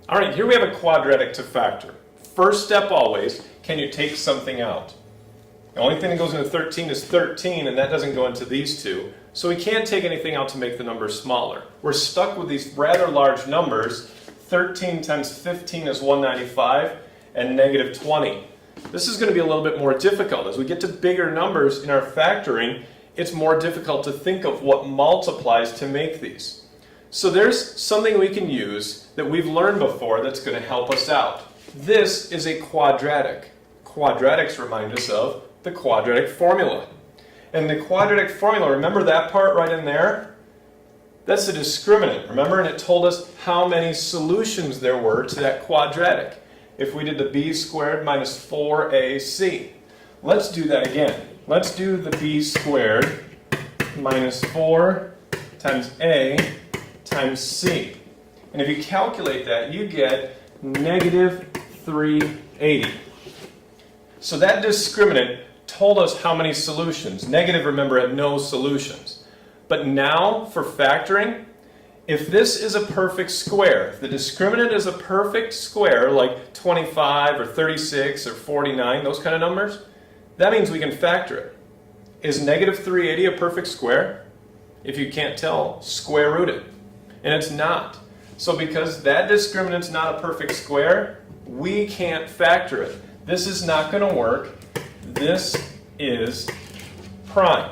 All right, here we have a quadratic to factor. First step always, can you take something out? The only thing that goes into 13 is 13, and that doesn't go into these two. So we can't take anything out to make the number smaller. We're stuck with these rather large numbers. 13 times 15 is 195, and negative 20. This is going to be a little bit more difficult. As we get to bigger numbers in our factoring, it's more difficult to think of what multiplies to make these. So there's something we can use that we've learned before that's going to help us out. This is a quadratic. Quadratics remind us of the quadratic formula. And the quadratic formula, remember that part right in there? That's the discriminant, remember? And it told us how many solutions there were to that quadratic. If we did the b squared minus 4ac. Let's do that again. Let's do the b squared minus 4 times a times c. And if you calculate that, you get negative 380. So that discriminant told us how many solutions. Negative, remember, had no solutions. But now, for factoring, if this is a perfect square, if the discriminant is a perfect square, like 25 or 36 or 49, those kind of numbers, that means we can factor it. Is negative 380 a perfect square? If you can't tell, square root it. And it's not. So because that discriminant's not a perfect square, we can't factor it. This is not going to work. This is prime.